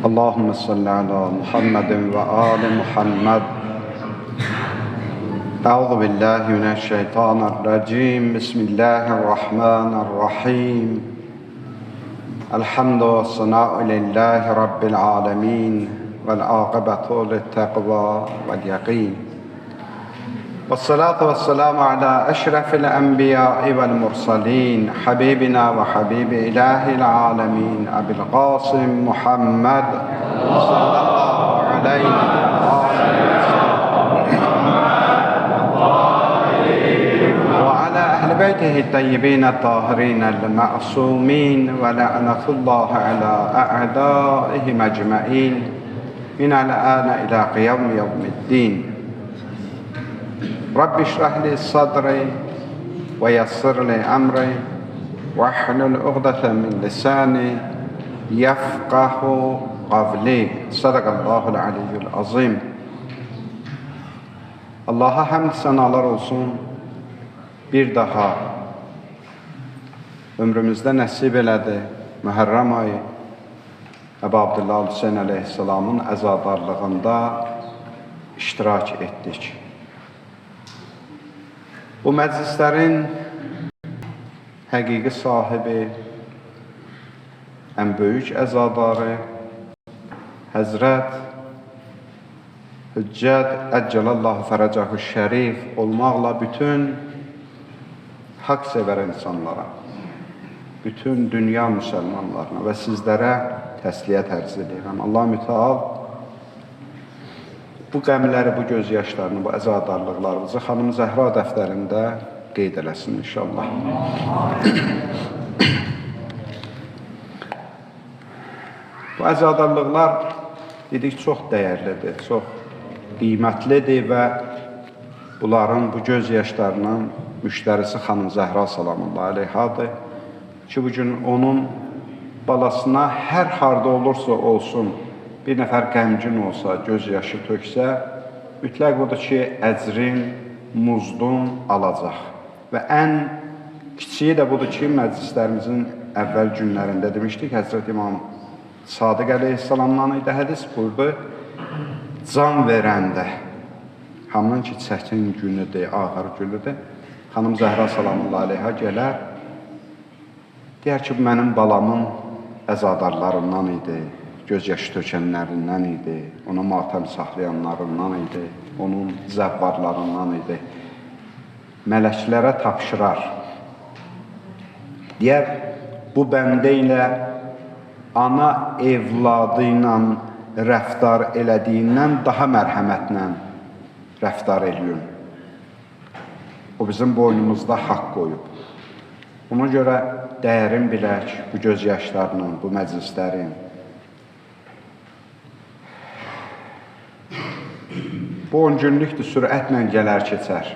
Allahümme salli ala Muhammedin ve ali Muhammed. Euzu billahi mineşşeytanirracim. Bismillahirrahmanirrahim. Elhamdü ve sena'u lillahi rabbil alemin. Vel âkıbetu littekvâ vel yakîn. Vessalatu vesselamu ala eşrefil enbiyâi vel mursalin. Habibina ve habibi ilahil alemin. Ebil Qasim Muhammed sallallahu aleyhi أهل بيته الطيبين الطاهرين المعصومين ولعنة الله على أعدائهم أجمعين من الآن إلى قيام يوم الدين. رب اشرح لي صدري ويسر لي أمري واحلل عقدة من لساني يفقه قولي. صدق الله العلي العظيم. Allah'a hamd senalar olsun. Bir daha ömrümüzdə nəsib elədi Mühərrəm ayı Əbu Abdullah Hüseyn əleyhissalamın əzadarlığında iştirak etdik. Bu məclislərin həqiqi sahibi, ən böyük əzadarı Həzrət Hüccət Əccəlallahu Fərəcəhu Şərif olmaqla bütün hak sever insanlara, bütün dünya müsəlmanlarına və sizlərə təsliyyət ərz edirəm. Allah mütəal bu qəmləri, bu gözyaşlarını, bu əzadarlıqlarımızı Xanım Zəhra dəftərində qeyd eləsin inşallah. Bu əzadarlıqlar dedik çox dəyərlidir, çox qiymətlidir və bunların, bu gözyaşlarının müştərisi Xanım Zəhra salamullahi aleyhadır ki, bugün onun balasına hər harda olursa olsun, bir nəfər qəmgin olsa, gözyaşı töksə, mütləq odur ki, əcrin, muzdun alacaq. Və ən kiçiyi də budur ki, məclislərimizin əvvəl günlərində demişdik, Həzrət İmam Sadiq əleyhissalamdan idi, hədis buyurdu, can verəndə, hamının ki, çəkin günüdür, ağır günüdür, Xanım Zəhra salamullahi aleyha gələr, deyər ki, mənim balamın əzadarlarından idi, gözyaşı tökənlərindən idi, ona matəm saxlayanlarından idi, onun zəvvarlarından idi. Mələklərə tapşırar. Deyər, bu bəndə ilə ana evladı ilə rəftar elədiyindən daha mərhəmətlə rəftar ediyum. O bizim boynumuzda haqq qoyub. Ona görə dəyərin bilək bu gözyaşlarının, bu məclislərin. Bu 10 günlükdür, sürətlə gələr keçər.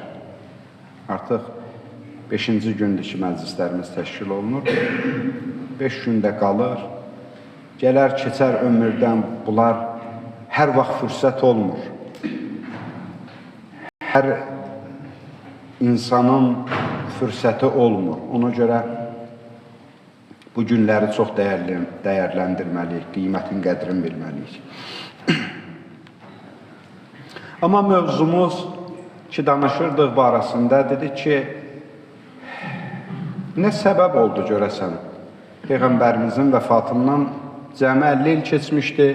Artıq 5-ci gündür ki, məclislərimiz təşkil olunur. 5 gündə qalır. Gələr keçər ömürdən, bunlar hər vaxt fürsət olmur. Hər insanın fürsəti olmur. Ona görə bu günləri çox dəyərləndirməliyik, qiymətin qədrini bilməliyik. Amma mövzumuz ki, danışırdıq barəsində, dedik ki, nə səbəb oldu görəsən? Peyğəmbərimizin vəfatından cəmi 50 il keçmişdi,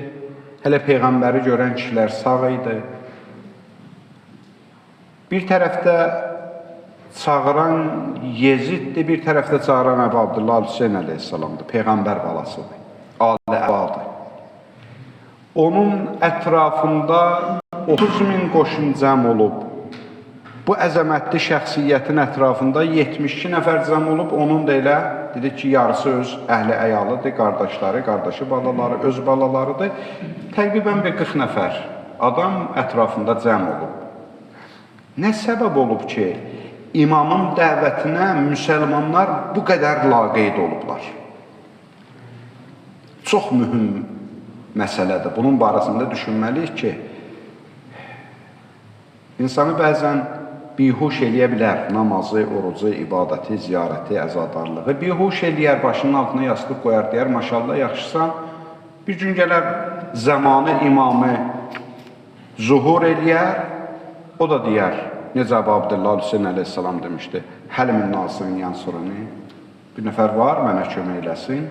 hələ Peyğəmbəri görən kişilər sağ idi. Bir tərəfdə çağıran Yeziddir, bir tərəfdə çağıran Əbu Abdullah Hüseyn əleyhissalamdır, Peyğəmbər balasıdır, Ali Əbadır. Onun ətrafında 30.000 qoşun cəm olub, bu əzəmətli şəxsiyyətin ətrafında 72 nəfər cəm olub, onun da elə, dedik ki, yarısı öz əhli əyalıdır, qardaşları, qardaşı balaları, öz balalarıdır. Təqribən bir 40 nəfər adam ətrafında cəm olub. Nə səbəb olub ki, imamın dəvətinə müsəlmanlar bu qədər laqeyd olublar? Çox mühüm məsələdir. Bunun barəsində düşünməliyik ki, insanı bəzən bihuş eləyə bilər namazı, orucu, ibadəti, ziyarəti, əzadarlığı. Bihuş eləyər, başının altına yastıq qoyar, deyər, maşallah, yaxşısan. Bir gün gələr, zamanı imamı zuhur eləyər, o da deyər, necə Əbu Abdullah Hüseyin əleyhissalam demişdi, həlimin nasının yansurunu, bir nəfər var, mənə kömək eləsin.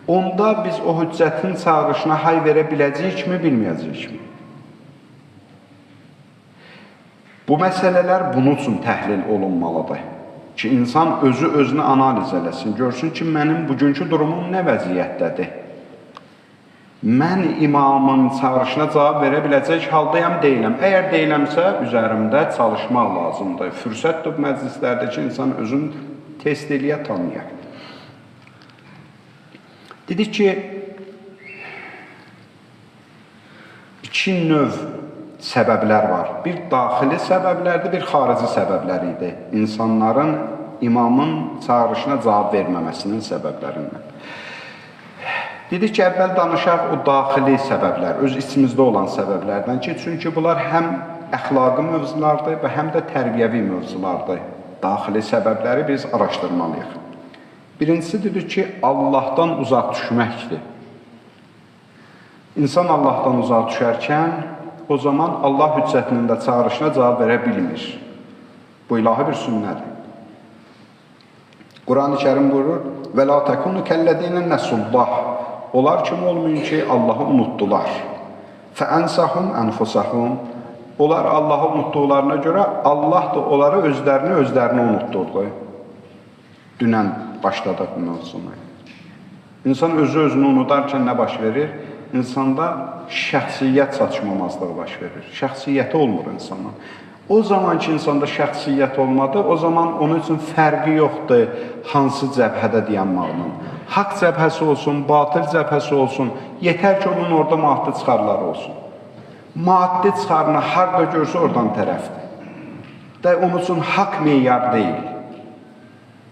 Onda biz o hüccətin çağırışına hay verə biləcəyikmi, bilməyəcəyikmi? Bu məsələlər bunun üçün təhlil olunmalıdır ki, insan özü özünü analiz eləsin, görsün ki, mənim bugünkü durumum nə vəziyyətdədir? Mən imamın çağırışına cavab verə biləcək haldayam, deyiləm. Əgər deyiləmsə, üzərimdə çalışmaq lazımdır. Fürsətdir məclislərdə ki, insan özünü test eləyə, tanıya. Dedik ki, iki növ səbəblər var. Bir daxili səbəblərdir, bir xarici səbəblər idi. İnsanların imamın çağırışına cavab verməməsinin səbəblərindən. Dedik ki, əvvəl danışaq o daxili səbəblər, öz içimizdə olan səbəblərdən ki, çünki bunlar həm əxlaqi mövzulardır və həm də tərbiyəvi mövzulardır. Daxili səbəbləri biz araşdırmalıyıq. Birincisi dedik ki, Allahdan uzaq düşməkdir. İnsan Allahdan uzaq düşərkən, o zaman Allah hüccətinin də çağırışına cavab verə bilmir. Bu ilahi bir sünnədir. Quran-ı Kərim buyurur, və la təkunu kəllədinə nəsullah. Onlar kim olmayın ki, Allahı unutdular. Fəənsəhum ənfusəhum. Onlar Allahı unutduqlarına görə, Allah da onları özlərini unutdurdu. Dünən başladıq bu mövzuna. İnsan özünü unudarkən nə baş verir? İnsanda şəxsiyyət çatışmamazlığı baş verir. Şəxsiyyəti olmur insanın. O zaman ki, insanda şəxsiyyət olmadı, o zaman onun üçün fərqi yoxdur hansı cəbhədə dayanmağının. Haqq cəbhəsi olsun, batıl cəbhəsi olsun, yetər ki, onun orada maddi çıxarları olsun. Maddi çıxarını harada görsə oradan tərəfdir. Da onun üçün haqq meyar deyil.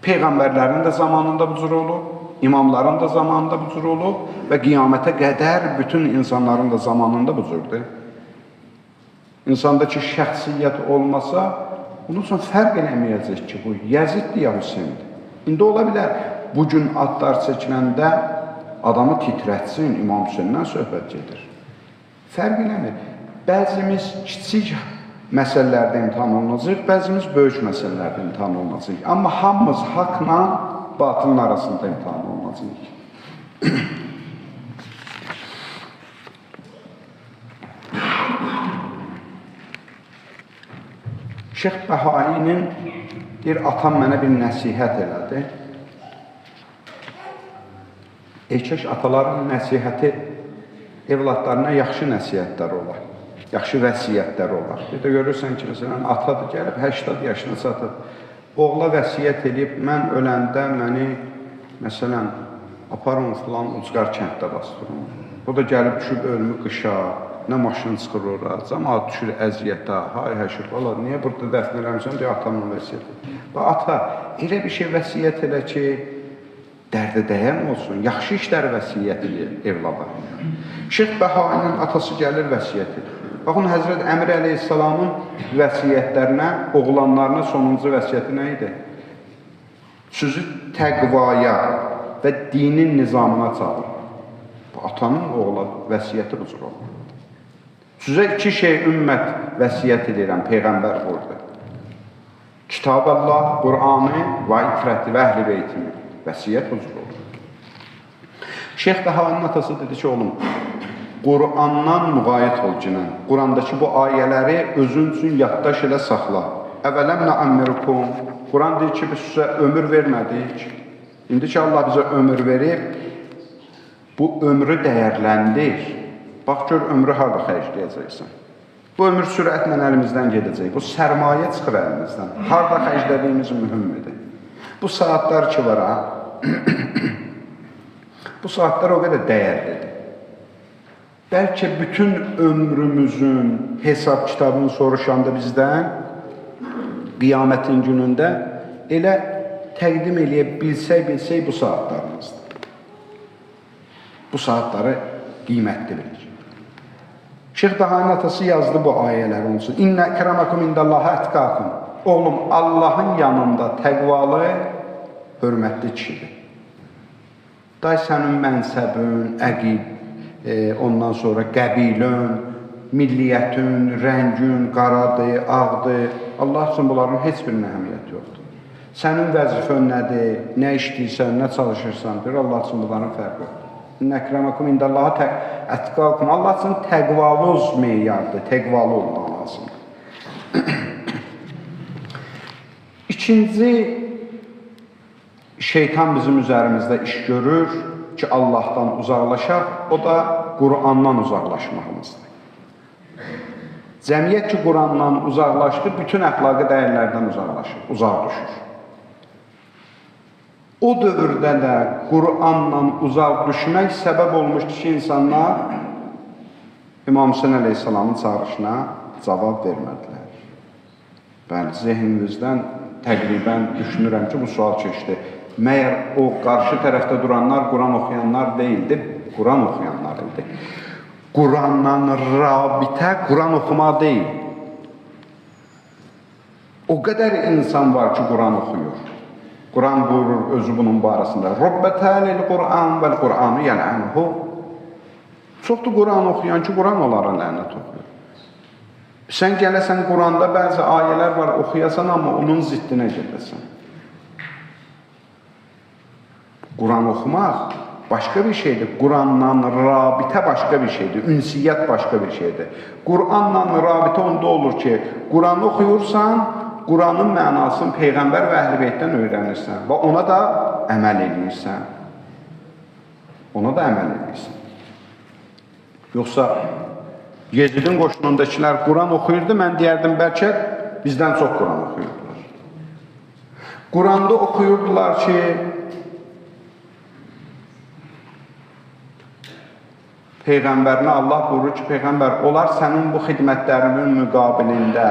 Peyğəmbərlərin də zamanında bu cür olub, imamların da zamanında bu cür olub və qiyamətə qədər bütün insanların da zamanında bu cürdür. İnsandakı şəxsiyyət olmasa, onun üçün fərq eləməyəcək ki, bu Yəziddir ya Hüseyndir. İndi ola bilər, bugün adlar çəkiləndə adamı titrətsin, İmam Hüseyndən söhbət gedir. Fərq eləmir. Bəzimiz kiçik məsələlərdə imtihan olunacaq, bəzimiz böyük məsələlərdə imtihan olunacaq. Amma hamımız haqla batılın arasında imtihan olunacaq. Şeyx Bəhainin bir atam mənə bir nəsihət elədi. Erkək ataların nəsihəti evladlarına yaxşı nəsihətlər olar, yaxşı vəsiyyətlər olar. Bir də görürsən ki, məsələn, atadır gəlib 80 yaşına çatıb, oğla vəsiyyət edib, mən öləndə məni, məsələn, aparın filan ucqar kənddə bastırın. O da gəlib düşüb ölümü qışa, nə maşın çıxır ora, cəmaat düşür əziyyətə, hay həşir, valla, niyə burada dəfn eləmişəm, deyə atamla vəsiyyət edir. Və ata, elə bir şey vəsiyyət elə ki, dərdə dəyən olsun, yaxşı işlər vəsiyyət edir evlada. Şeyx Bəhainin atası gəlir vəsiyyət edir. Baxın, Həzrət Əmir əleyhissalamın vəsiyyətlərinə, oğlanlarına sonuncu vəsiyyəti nə idi? Sizi təqvaya və dinin nizamına çağırır. Bu atanın oğla vəsiyyəti bu cür olur. Sizə iki şey ümmət vəsiyyət edirəm, Peyğəmbər buyurdu. Kitab Allah, Qur'anı və itrəti və əhl-i beytini. Vəsiyyət bu cür olur. Şeyx Bəhainin atası dedi ki, oğlum, Qur'andan müğayət ol cinən. Qur'andakı bu ayələri özün üçün yaddaş elə saxla. Əvələm nəəmmirukum. Qur'an deyir ki, biz sizə ömür vermədik. İndi ki, Allah bizə ömür verir, bu ömrü dəyərləndir. Bax, gör, ömrü harada xərcləyəcəksən. Bu ömür sürətlə əlimizdən gedəcək. Bu sərmayə çıxır əlimizdən. Harada xərclədiyimiz mühümdür. Bu saatlar ki var, bu saatlar o qədər dəyərlidir. Bəlkə bütün ömrümüzün hesab kitabını soruşanda bizdən, qiyamətin günündə elə təqdim eləyə bilsək bu saatlarımızdır. Bu saatları qiymətli bilir. Şeyx Bəhainin atası yazdı bu ayələri onun üçün. İnnə əkramakum indallaha ətqakum. Oğlum, Allahın yanında təqvalı, hörmətli kişidir. Day sənin mənsəbün, ondan sonra qəbilən, milliyyətin, rəngin, qaradır, ağdır. Allah üçün bunların heç birinin əhəmiyyəti yoxdur. Sənin vəzifən nədir, nə işləyirsən, nə çalışırsan, deyir, Allah üçün bunların fərqi yoxdur. Nəkrəməkum indallaha ətqakum. Allah üçün təqvaluz meyardır, təqvalı olmaq lazımdır. İkinci, şeytan bizim üzərimizdə iş görür ki, Allahdan uzaqlaşaq, o da Qurandan uzaqlaşmağımızdır. Cəmiyyət ki, Qurandan uzaqlaşdı, bütün əxlaqi dəyərlərdən uzaq düşür. O dövrdə də Qurandan uzaq düşmək səbəb olmuşdur ki, insanlar İmam Hüseyin əleyhissalamın çağırışına cavab vermədilər. Bəli, zehninizdən təqribən düşünürəm ki, bu sual keçdi. Məyər o qarşı tərəfdə duranlar Quran oxuyanlar deyildi, Quran oxuyanlar idi. Qurandan rabitə Quran oxumaq deyil. O qədər insan var ki, Quran oxuyur. Quran buyurur özü bunun barəsində. Rabbətəlil Quran vəl Qur'anı yəl'ənhu. Çoxdur Quran oxuyan ki, Quran onlara lənət oxuyur. Sən gələsən Quranda bəzi ayələr var, oxuyasan, amma onun ziddinə gedəsən. Quran oxumaq başqa bir şeydir. Qurandan rabitə başqa bir şeydir. Ünsiyyət başqa bir şeydir. Quranla rabitə onda olur ki, Quranı oxuyursan, Quranın mənasını Peyğəmbər və Əhl-i Beytdən öyrənirsən və ona da əməl edirsən. Ona da əməl edirsən. Yoxsa Yezidin qoşunundakilər Quran oxuyurdu, mən deyərdim bəlkə bizdən çox Quran oxuyurdular. Quranda oxuyurdular ki, Peyğəmbərinə Allah buyurur ki, Peyğəmbər, onlar sənin bu xidmətlərinin müqabilində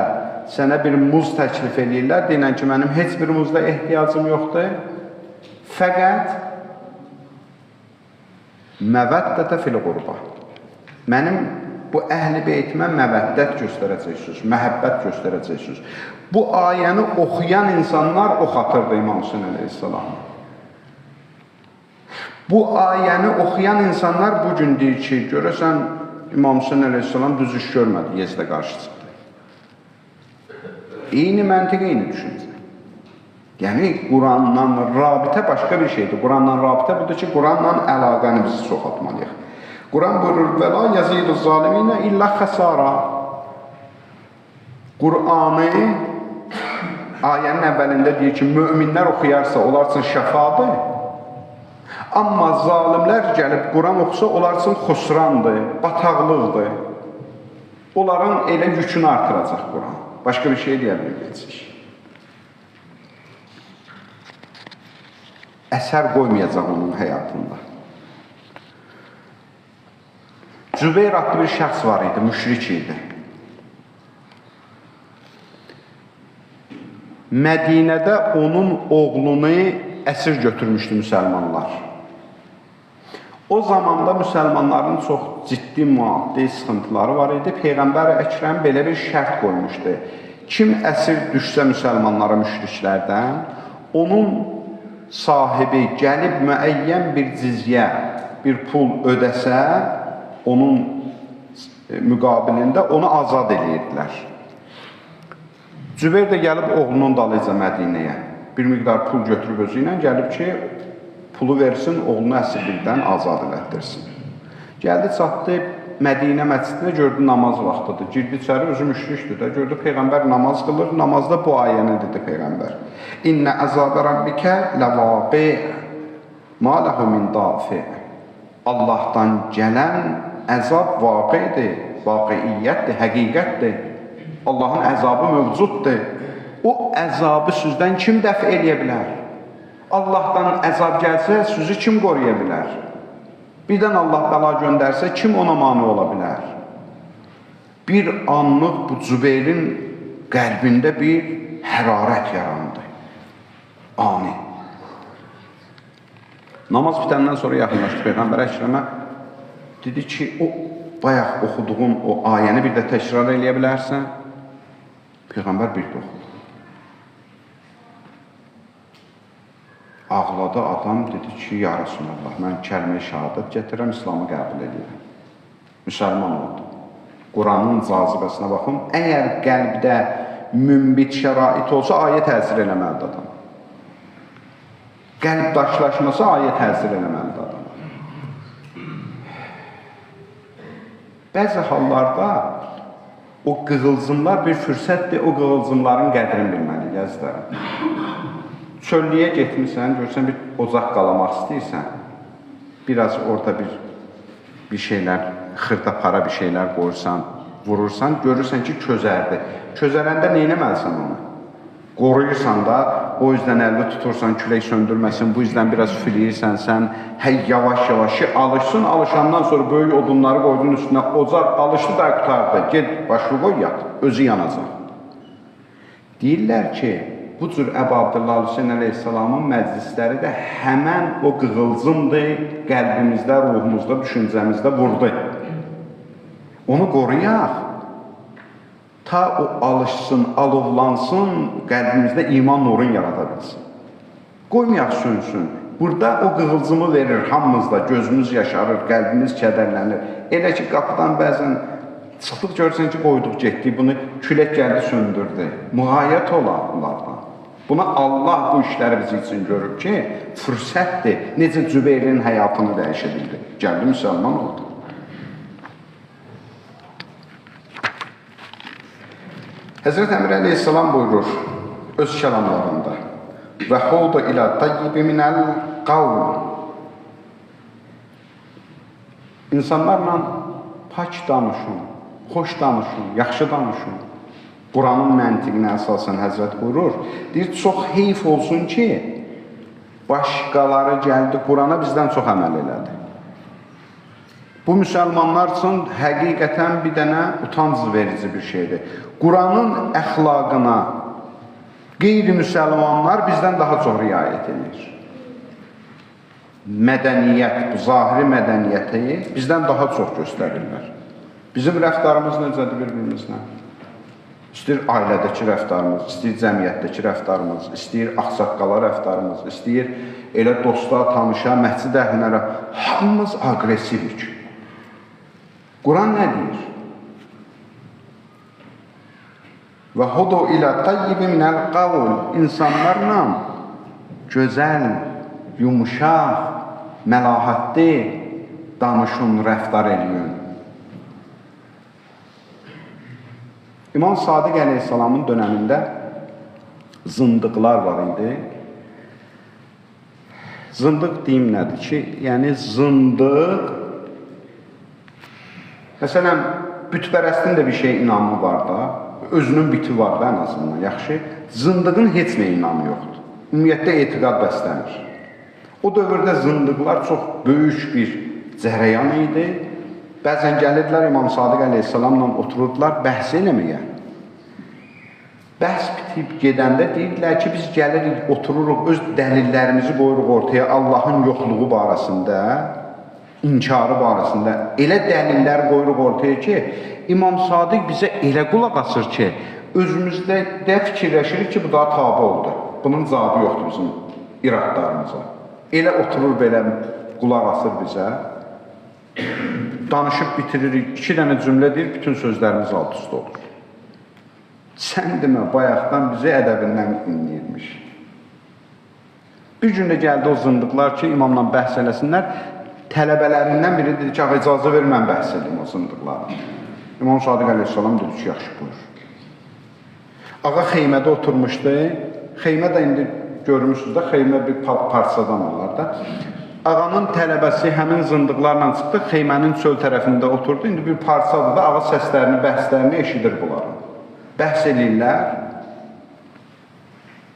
sənə bir muz təklif edirlər, deyilən ki, mənim heç bir muzda ehtiyacım yoxdur. Fəqət məvəddətə fil qurba. Mənim bu əhl-i beytimə məvəddət göstərəcəksiniz, məhəbbət göstərəcəksiniz. Bu ayəni oxuyan insanlar o xatırdır İmam Hüseyin əleyhissalam. Bu ayəni oxuyan insanlar bugün deyir ki, görəsən İmam Hüseyin əleyhissalam düz iş görmədi, Yezidə qarşı çıxdı. Eyni məntiq, eyni düşüncə. Yəni, Qurandan rabitə başqa bir şeydir. Qurandan rabitə budur ki, Quranla əlaqəni bizi çoxaltmalıyıq. Quran buyurur, və la yazidü zaliminə illə xəsara. Quranı ayənin əvvəlində deyir ki, möminlər oxuyarsa, onlar üçün şəfadır. Amma zalimlər gəlib Quran oxusa, onlar üçün xusrandır, bataqlıqdır. Onların elə yükünü artıracaq Quran. Başqa bir şey deyə bilməyəcək. Əsər qoymayacaq onun həyatında. Zübeyir adlı bir şəxs var idi, müşrik idi. Mədinədə onun oğlunu əsir götürmüşdü müsəlmanlar. O zamanda müsəlmanların çox ciddi maddi sıxıntıları var idi. Peyğəmbər Əkrəm belə bir şərt qoymuşdu. Kim əsir düşsə müsəlmanlara müşriklərdən, onun sahibi gəlib müəyyən bir cizyə, bir pul ödəsə, onun müqabilində onu azad edirdilər. Cübeyr də gəlib oğlunun dalıca Mədinəyə bir miqdar pul götürüb özü ilə gəlib ki, pulu versin, oğlunu əsirlikdən azad elətdirsin. Gəldi, çatdı Mədinə məscidinə, gördü namaz vaxtıdır. Girdi içəri, özü müşrikdir də. Gördü Peyğəmbər namaz qılır. Namazda bu ayəni dedi Peyğəmbər. İnnə əzabə rabbikə ləvaqi ma ləhu min dafi. Allahdan gələn əzab vaqidir, vaqiiyyətdir, həqiqətdir. Allahın əzabı mövcuddur. O əzabı sizdən kim dəf eləyə bilər? Allahdan əzab gəlsə, sizi kim qoruya bilər? Birdən Allah bəla göndərsə, kim ona mane ola bilər? Bir anlıq bu Zübeyrin qəlbində bir hərarət yarandı. Ani. Namaz bitəndən sonra yaxınlaşdı Peyğəmbər Əkrəmə. Dedi ki, o bayaq oxuduğun o ayəni bir də təkrar eləyə bilərsən? Peyğəmbər bir də oxudu. Ağladı adam, dedi ki, ya Rasulullah, mən kəlmə-i şəhadət gətirəm, İslamı qəbul edirəm. müsəlman oldu. Quranın cazibəsinə baxın. Əgər qəlbdə mümbit şərait olsa, ayə təsir eləməlidir adam. Qəlb daşlaşması ayə təsir eləməlidir adam. Bəzi hallarda o qığılcımlar bir fürsətdir, o qığılcımların qədrini bilməli, gəzdirəm. Çöllüyə getmirsən, görsən bir ocaq qalamaq istəyirsən, biraz orada bir şeylər, xırda para bir şeylər qoyursan, vurursan, görürsən ki, közərdir. Közərəndə neynəməlisən onu? Qoruyursan da, o yüzden əldə tutursan, külək söndürməsin, bu yüzden biraz üfləyirsən, sən yavaş-yavaş alışsın, alışandan sonra böyük odunları qoydun üstünə, ocaq alışdı da qutardı, ged başlı qoy yat, özü yanacaq. Deyirlər ki, bu cür Əbu Abdullah Hüseyin əleyhissalamın məclisləri də həmən o qığılcımdır, qəlbimizdə, ruhumuzda, düşüncəmizdə vurdu. Onu qoruyaq, ta o alışsın, alovlansın, qəlbimizdə iman nurun yarada bilsin. Qoymayaq sönsün. Burada o qığılcımı verir hamımızda, gözümüz yaşarır, qəlbimiz kədərlənir. Elə ki, qapıdan bəzən çıxdıq görürsən ki, qoyduq getdik, bunu külək gəldi söndürdü. Müğayyət olar bunlardan. Buna Allah bu işləri biz üçün görür ki, fürsətdir. Necə Cübeyrin həyatını dəyişildi. Gəldi müsəlman oldu. Həzrət Əmir əleyhissalam buyurur öz kəlamlarında və hudu ilə tayyibi minəl qavl. İnsanlarla pak danışın, xoş danışın, yaxşı danışın. Quranın məntiqinə əsasən Həzrət buyurur, deyir, çox heyf olsun ki, başqaları gəldi Qurana bizdən çox əməl elədi. Bu müsəlmanlar üçün həqiqətən bir dənə utanc verici bir şeydir. Quranın əxlaqına qeyri-müsəlmanlar bizdən daha çox riayət edir. Mədəniyyət, bu zahiri mədəniyyəti bizdən daha çox göstərirlər. Bizim rəftarımız necədir bir-birimizlə? İstəyir ailədəki rəftarımız, istəyir cəmiyyətdəki rəftarımız, istəyir axsaqqala rəftarımız, istəyir elə dostlar, tanışa, məscid əhlinlərə, hamımız aqressivik. Quran nə deyir? Və hudu ilə tayyibi minəl qavl, insanlarla gözəl, yumuşaq, məlahətli danışın, rəftar eləyin. İmam Sadiq əleyhissalamın dönəmində zındıqlar var idi. Zındıq deyim nədir ki, yəni zındıq, məsələn, bütpərəstin də bir şey inamı var da, özünün biti var da ən azından, yaxşı. Zındığın heç nə inamı yoxdur. Ümumiyyətlə etiqad bəslənir. O dövrdə zındıqlar çox böyük bir cərəyan idi. Bəzən gəlirdilər İmam Sadiq əleyhissalamla otururdular bəhs eləməyə. Bəhs bitib gedəndə deyirdilər ki, biz gəlirik, otururuq, öz dəlillərimizi qoyuruq ortaya Allahın yoxluğu barəsində, inkarı barəsində. Elə dəlillər qoyuruq ortaya ki, İmam Sadiq bizə elə qulaq asır ki, özümüzdə də fikirləşirik ki, bu daha tabi oldu. Bunun cavabı yoxdur bizim iradlarımıza. Elə oturur belə qulaq asır bizə. Danışıb bitiririk, 2 dənə cümlə deyir, bütün sözlərimiz alt üstə olur. Sən demə, bayaqdan bizi ədəbindən dinləyirmiş. Bir gün də gəldi o zındıqlar ki, imamla bəhs eləsinlər. Tələbələrindən biri dedi ki, icazə ver, mən bəhs edeyim o zındıqları. İmam Sadiq əleyhissalam dedi ki, yaxşı buyur. Ağa xeymədə oturmuşdu. Xeymə də indi görmüşsünüz də, xeymə bir parçadan olar da. Ağanın tələbəsi həmin zındıqlarla çıxdı, xeymənin çöl tərəfində oturdu. İndi bir parçadır da, ağa səslərini, bəhslərini eşidir bunların. Bəhs edirlər.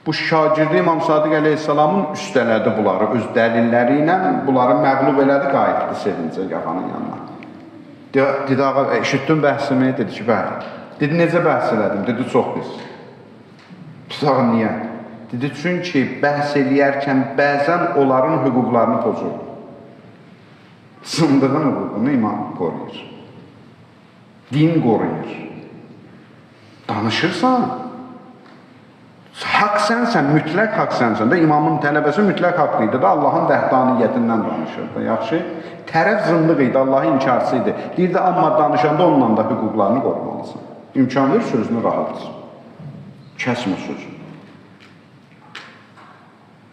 Bu şagirdi İmam Sadiq əleyhissalamın üstələdi bunları, öz dəlilləri ilə bunları məğlub elədi, qayıtdı sevincə ağanın yanına. Dedi, ağa, eşitdin bəhsimi? Dedi ki, bəli. Dedi, necə bəhs elədim? Dedi, çox pis. Pis ağa, niyə? Dedi, çünki bəhs eləyərkən bəzən onların hüquqlarını pozur. Zındığın hüququnu imam qoruyur. Din qoruyur. Danışırsan, haqq sənsən, mütləq haqq sənsən də, imamın tələbəsi mütləq haqq idi də, Allahın vəhdaniyyətindən danışırdı. Yaxşı, tərəf zındıq idi, Allahın inkarçısı idi. Deyirdi, amma danışanda onunla da hüquqlarını qorumalısın. İmkan ver, sözünü rahatsın. Kəsmə sözü.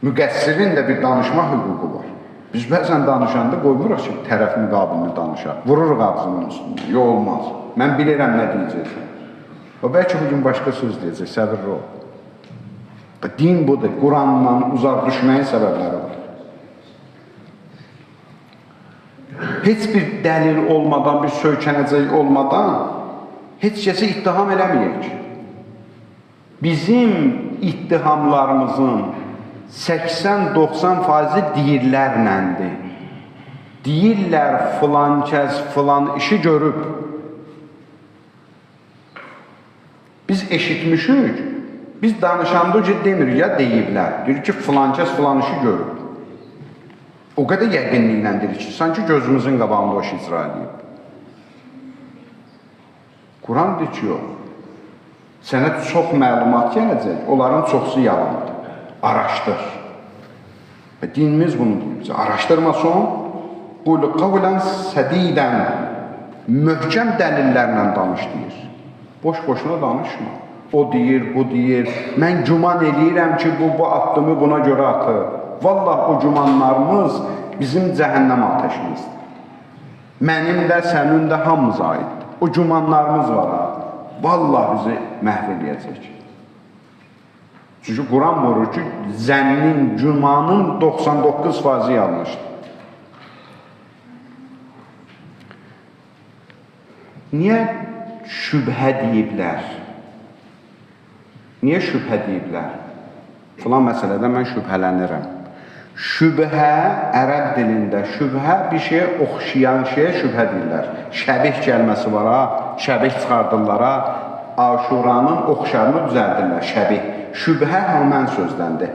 Müqəssirin də bir danışma hüququ var. Biz bəzən danışanda qoymuruq ki, tərəf müqabilini danışaq. Vururuq ağzının üstündən. Yox, olmaz. Mən bilirəm nə deyəcəksən. O, bəlkə bugün başqa söz deyəcək, səbirli ol. Din budur, Qurandan uzaq düşməyin səbəbləri var. Heç bir dəlil olmadan, bir söykənəcək olmadan heç kəsi ittiham eləməyək. Bizim ittihamlarımızın 80-90% deyirlərləndir. Deyirlər filan kəs filan işi görüb. Biz eşitmişik, biz danışanda demirik ya deyiblər. Deyir ki, filan kəs filan işi görüb. O qədər yəqinliklə deyir ki, sanki gözümüzün qabağında o iş icra edib. Quran deyir ki, yox. Sənə çox məlumat gələcək, onların çoxsu yalandır. Araşdır. Və dinimiz bunu deyir bizə. Araşdırma son, qul qavlən sədidən, möhkəm dəlillərlə danış deyir. Boş-boşuna danışma. O deyir, bu deyir. Mən güman eləyirəm ki, bu addımı buna görə atır. Vallah o gümanlarımız bizim cəhənnəm ateşimizdir. Mənim də, sənin də hamımıza aiddir. O gümanlarımız var ha. Vallah bizi məhv eləyəcək. Çünki Quran buyurur ki, zənnin, gümanın 99% yanlışdır. Niyə şübhə deyiblər? Niyə şübhə deyiblər? Filan məsələdə mən şübhələnirəm. Şübhə, ərəb dilində şübhə bir şeyə oxşayan şeyə şübhə deyirlər. Şəbih gəlməsi var ha, şəbih çıxardırlar ha, Aşuranın oxşarını düzəldirlər, şəbih. Şübhə həmən sözdəndir.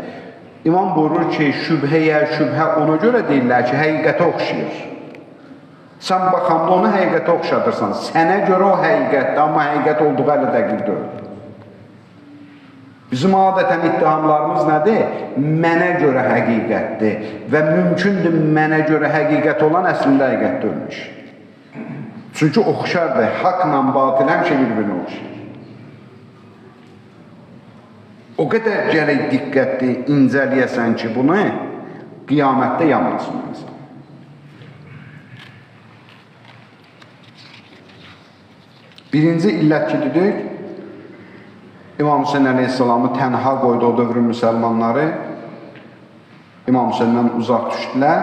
İmam buyurur ki, şübhəyə şübhə ona görə deyirlər ki, həqiqətə oxşayır. Sən baxanda onu həqiqətə oxşadırsan. Sənə görə o həqiqətdir, amma həqiqət olduğu hələ dəqiq deyil. Bizim adətən ittihamlarımız nədir? Mənə görə həqiqətdir və mümkündür mənə görə həqiqət olan əslində həqiqət deyilmiş. Çünki oxşardır, haqla batil həmişə bir-birinə oxşayır. O qədər gərək diqqətli, incəliyəsən ki, bunu qiyamətdə yanmasın insan. Birinci illət ki, dedik, İmam Hüseyin əleyhissalamı tənha qoydu o dövrün müsəlmanları, İmam Hüseyndən uzaq düşdülər.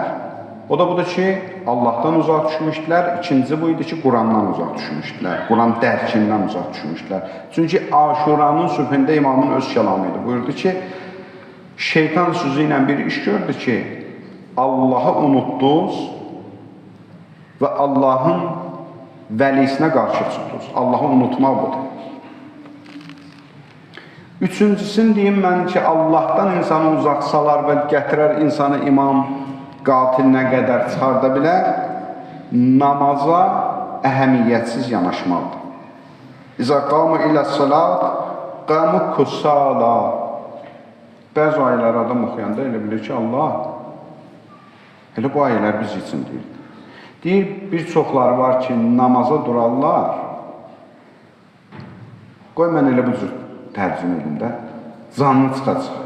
O da budur ki, Allahdan uzaq düşmüşdülər. İkinci bu idi ki, Qurandan uzaq düşmüşdülər. Quran dərkindən uzaq düşmüşdülər. Çünki Aşuranın sübhündə imamın öz kəlamı idi. Buyurdu ki, şeytan sözü ilə bir iş gördü ki, Allahı unutdunuz və Allahın vəlisinə qarşı çıxdınız. Allahı unutmaq budur. Üçüncüsünü deyim mən ki, Allahdan insanı uzaq salar və gətirər insanı imam qatilinə qədər çıxarda bilər, namaza əhəmiyyətsiz yanaşmalıdır. İzə qamu ilə salat, qamu kusala. Bəzi ayələr adam oxuyanda elə bilir ki, Allah, elə bu ayələr biz üçün deyir. Deyir, bir çoxları var ki, namaza durarlar. Qoy mən elə bu cür tərcümə edim də, zanlı çıxacaq.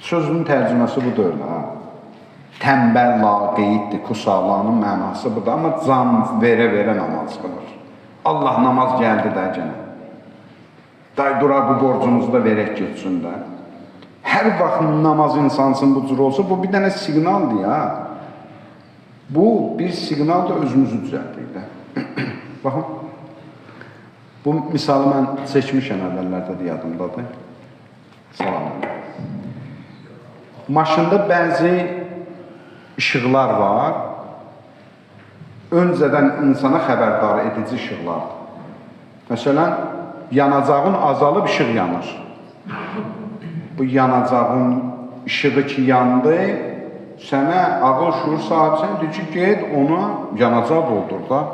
Sözünün tərcüməsi bu deyil, ha. Tənbəl laqeyddir, kusalanın mənası budur, amma can verə-verə namaz qılır. Allah namaz gəldi də gənə. Daydıra bu borcumuzu da verək geçsin də. Hər vaxt namaz insansın bu cür olsa, bu bir dənə siqnaldır ya. Bu bir siqnal da özümüzü düzəldir də. Baxın. Bu misalı mən seçmişəm əvvəllərdə yadımdadır. Salam. Maşında bəzi işıqlar var. Öncədən insana xəbərdar edici işıqlardır. Məsələn, yanacağın azalıb işıq yanır. Bu yanacağın işığı ki yandı, sənə ağıl şuur sahibisən, deyir ki, get ona yanacaq doldur da.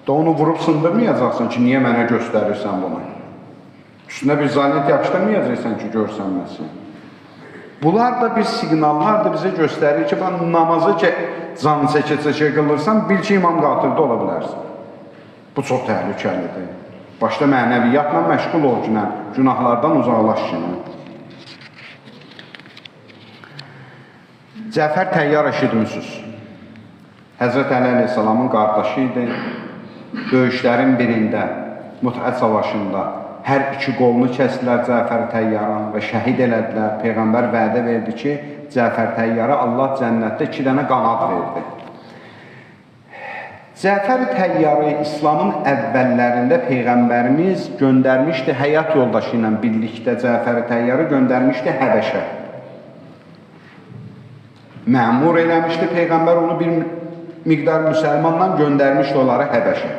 Da onu vurub sındırmayacaqsın ki, niyə mənə göstərirsən bunu? Üstünə bir zaniyet yapışdırmayacaqsan ki, görsənməsin. Bunlar da bir siqnallardır, bizə göstərir ki, namazı ki, canı çəkə-çəkə qılırsan, bil ki, imam qatildə ola bilərsin. Bu çox təhlükəlidir. Başda mənəviyyatla məşğul ol ki, günahlardan uzaqlaş ki. Cəfər Təyyar eşitmişsiniz. Həzrət Əli əleyhissalamın qardaşı idi. Döyüşlərin birində, Mut'ə savaşında hər iki qolunu kəsdilər Cəfər Təyyarın və şəhid elədilər. Peyğəmbər vədə verdi ki, Cəfər Təyyara Allah cənnətdə 2 dənə qanad verdi. Cəfər Təyyarı İslamın əvvəllərində Peyğəmbərimiz göndərmişdi, həyat yoldaşı ilə birlikdə Cəfər Təyyarı göndərmişdi Həbəşə. Məmur eləmişdi Peyğəmbər, onu bir miqdar müsəlmanla göndərmişdi onları Həbəşə.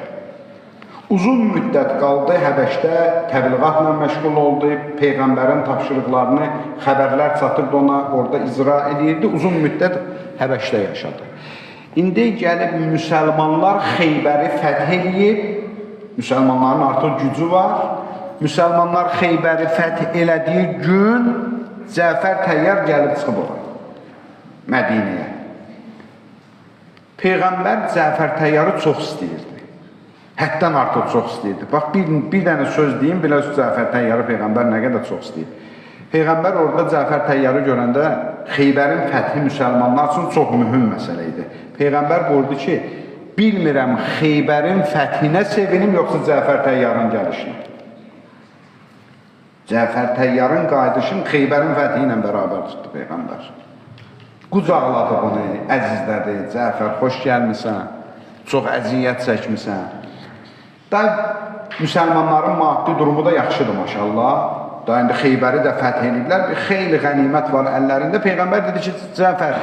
Uzun müddət qaldı Həbəşdə, təbliğatla məşğul oldu, Peyğəmbərin tapşırıqlarını, xəbərlər çatırdı ona, orada icra edirdi, uzun müddət Həbəşdə yaşadı. İndi gəlib müsəlmanlar Xeybəri fəth edib, müsəlmanların artıq gücü var, müsəlmanlar Xeybəri fəth elədiyi gün Cəfər Təyyar gəlib çıxıb ora, Mədinəyə. Peyğəmbər Cəfər Təyyarı çox istəyirdi. Həddən artıq çox istəyirdi. Bax, bir dənə söz deyim, belə Cəfər Təyyarı Peyğəmbər nə qədər çox istəyir. Peyğəmbər orada Cəfər Təyyarı görəndə Xeybərin fəthi müsəlmanlar üçün çox mühüm məsələ idi. Peyğəmbər buyurdu ki, bilmirəm Xeybərin fəthinə sevinim, yoxsa Cəfər Təyyarın gəlişinə. Cəfər Təyyarın qayıdışını Xeybərin fəthi ilə bərabər tutdu Peyğəmbər. Qucaqladı bunu, əzizlədi, Cəfər, xoş gəlmirsən, çox əziyyət çəkmirsən. Da müsəlmanların maddi durumu da yaxşıdır maşallah. Da indi Xeybəri də fəth ediblər, bir xeyli qənimət var əllərində. Peyğəmbər dedi ki, Cəfər,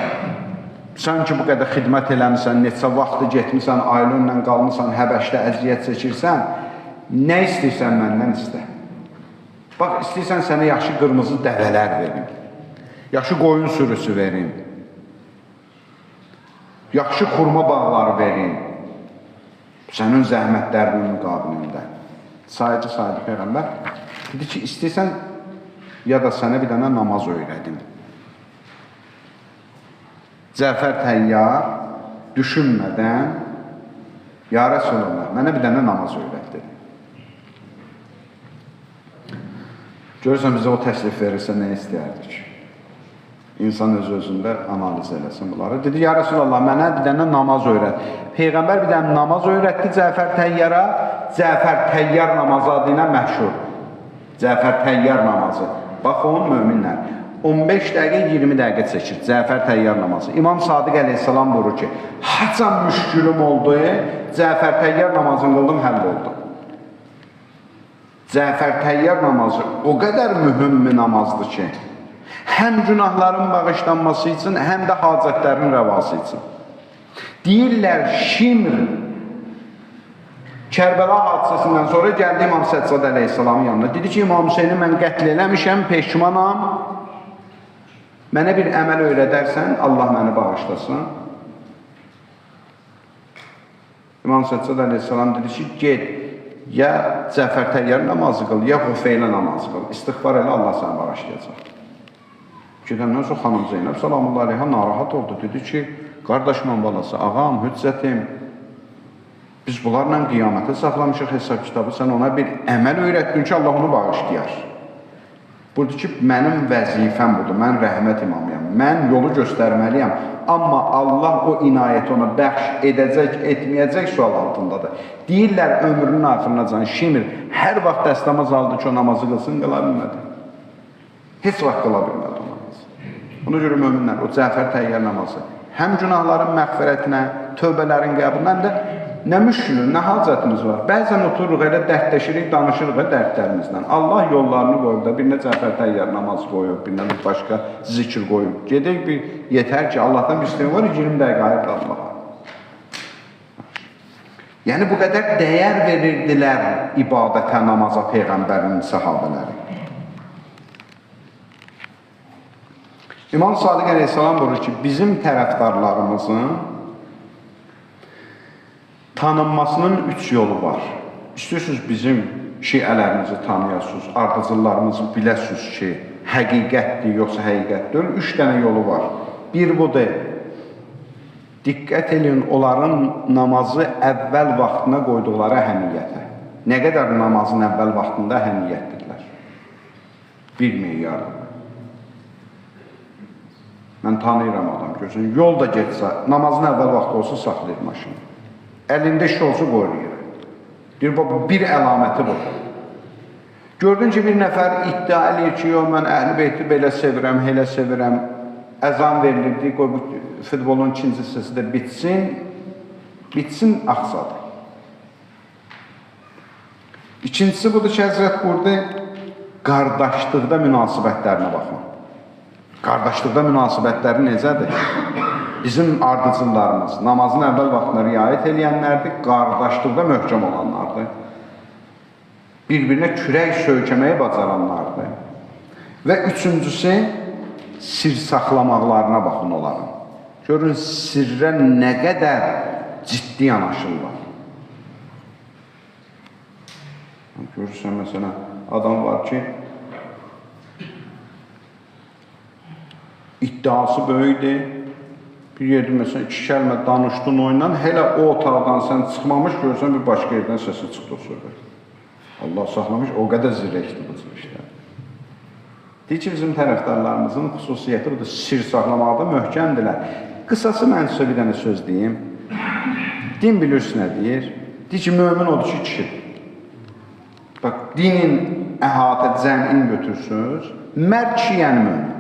sən ki bu qədər xidmət eləmirsən, neçə vaxtı getmirsən, ailə ilə qalmırsan, Həbəşdə əziyyət çəkirsən, nə istəyirsən məndən istə. Bax, istəyirsən sənə yaxşı qırmızı dəvələr verim, yaxşı qoyun sürüsü verim, yaxşı xurma bağları verim, sənin zəhmətlərinin müqabilində. Sayıcı Peyğəmbər dedi ki, istəyirsən ya da sənə bir dənə namaz öyrədim. Cəfər Təyyar düşünmədən, ya Rəsulullah, mənə bir dənə namaz öyrət dedi. Görürsən, bizə o təklif verirsə, nə istəyərdik? İnsan öz-özündə analiz eləsin bunları. Dedi, ya Rəsulullah, mənə bir dənə namaz öyrət. Peyğəmbər bir dənə namaz öyrətdi Cəfər Təyyara, Cəfər Təyyar namazı adı ilə məşhur. Cəfər Təyyar namazı. Bax, onun möminlər. 15 dəqiqə, 20 dəqiqə çəkir Cəfər Təyyar namazı. İmam Sadiq əleyhissalam buyurur ki, haçan müşkülüm oldu, Cəfər Təyyar namazını qıldım, həll oldu. Cəfər Təyyar namazı o qədər mühüm bir namazdır ki, həm günahların bağışlanması üçün, həm də hacətlərin rəvası üçün. Deyirlər, Şimr Kərbəla hadisəsindən sonra gəldi İmam Səccad əleyhissalamın yanına. Dedi ki, İmam Hüseyni mən qətl eləmişəm, peşmanam. Mənə bir əməl öyrədərsən, Allah məni bağışlasın. İmam Səccad əleyhissalam dedi ki, get, ya Cəfər Təyyar namazı qıl, ya Xufeylə namazı qıl. İstiğfar elə, Allah səni bağışlayacaq. Gedəndən sonra xanım Zeynəb salamullah aleyha narahat oldu. Dedi ki, qardaşımın balası, ağam, hüccətim, biz bunlarla qiyamətə saxlamışıq hesab kitabı, sən ona bir əməl öyrətdin ki, Allah onu bağışlayar. Burada ki, mənim vəzifəm budur, mən rəhmət imamıyam, mən yolu göstərməliyəm. Amma Allah o inayəti ona bəxş edəcək, etməyəcək sual altındadır. Deyirlər, ömrünün axırınacan Şimr hər vaxt dəstəmaz aldı ki, o namazı qılsın, qıla bilmədi. Heç vaxt qıla bilmədi o namazı. Ona görə möminlər, o Cəfər Təyyar namazı həm günahların məğfirətinə, tövbələrin qəbulunə, həm də nə müşkülün, nə hacətimiz var. Bəzən oturuq, elə dərdləşirik, danışırıq dərdlərimizdən. Allah yollarını qoyub da, birinə Cəfər Təyyar namaz qoyub, birinə başqa zikir qoyub. Gedək bir, yetər ki, Allahdan bir istəyim var, 20 dəqiqə ayıb Allaha. Yəni, bu qədər dəyər verirdilər ibadətə, namaza Peyğəmbərin səhabələri. İmam Sadiq əleyhissalam buyurur ki, bizim tərəfdarlarımızın tanınmasının 3 yolu var. İstiyorsunuz bizim şiələrinizi tanıyasınız, ardıcıllarınızı biləsiniz ki, həqiqətdir, yoxsa həqiqət deyil. 3 dənə yolu var. Bir budur, diqqət edin onların namazı əvvəl vaxtına qoyduqları əhəmiyyətə. Nə qədər namazın əvvəl vaxtında əhəmiyyətdirlər? Bir milyar. Mən tanıyıram adam, gözünü. Yolda getsə, namazın əvvəl vaxtı olsa saxlayır maşını. Əlində iş olsa qoyur. Bir əlaməti bu. Gördün ki, bir nəfər iddia eləyir ki, mən Əhl-i Beyti belə sevirəm, elə sevirəm. Əzan verilirdi, qoy bu futbolun ikinci hissəsi də bitsin, axsadır. İkincisi budur ki, Həzrət burada qardaşlıqda münasibətlərinə baxma. Qardaşlıqda münasibətləri necədir? Bizim ardıcıllarımız namazın əvvəl vaxtına riayət edənlərdir, qardaşlıqda möhkəm olanlardır. Bir-birinə kürək söykəməyi bacaranlardır. Və üçüncüsü, sir saxlamaqlarına baxın onların. Görün, sirrə nə qədər ciddi yanaşırlar. Görürsən, məsələn, adam var ki, iddiası böyükdür. Bir yerdə, məsələn, 2 kəlmə danışdın oyundan, hələ o otaqdan sən çıxmamış, görürsən, bir başqa yerdən səsi çıxdı o söhbət. Allah saxlamış, o qədər zirəkdir bu işlər. Deyir ki, bizim tərəfdarlarımızın xüsusiyyəti budur, sir saxlamaqda möhkəmdirlər. Qısası mən sizə bir dənə söz deyim. Din bilirsiniz nə deyir? Deyir ki, mömin odur ki, kişi. Bax, dinin əhatə cəmin götürsünüz, mərd kişi yəni mömin.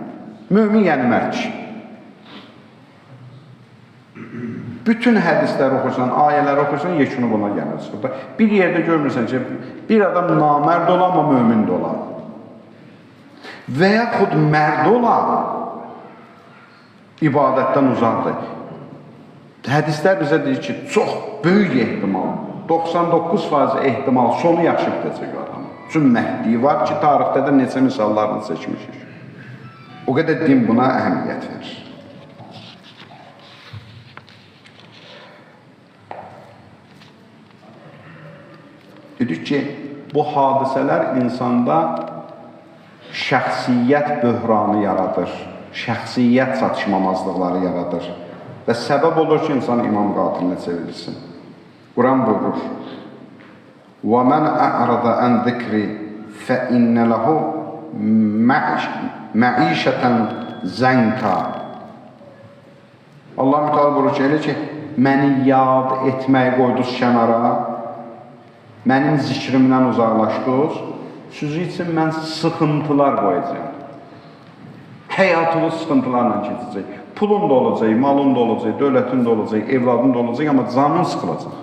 Mömin yəni mərd kişi. Bütün hədisləri oxursan, ayələri oxursan, yekunu buna gəlir. Bir yerdə görmürsən ki, bir adam namərd olar, amma mömin də olar. Və yaxud mərd olar, ibadətdən uzaqdır. Hədislər bizə deyir ki, çox böyük ehtimal, 99% ehtimal sonu yaxşı bitəcək adam. Çünki məhdliyi var ki, tarixdə də neçə misallarını seçmişik. O qədər din buna əhəmiyyət verir. Dedik ki, bu hadisələr insanda şəxsiyyət böhranı yaradır, şəxsiyyət çatışmamazlıqları yaradır və səbəb olur ki, insan imam qatilinə çevrilsin. Quran buyurur: وَمَنْ أَعْرَضَ عَنْ ذِكْرِ فَإِنَّ لَهُ مَعِيشَةً زَنْكَا. Allah mütəala buyurur ki, elə ki, məni yad etməyi qoydunuz kənara, mənim zikrimdən uzaqlaşdınız, sizi üçün mən sıxıntılar qoyacağım. Həyatınız sıxıntılarla keçəcək. Pulun da olacaq, malın da olacaq, dövlətin də olacaq, evladın da olacaq, amma canın sıxılacaq.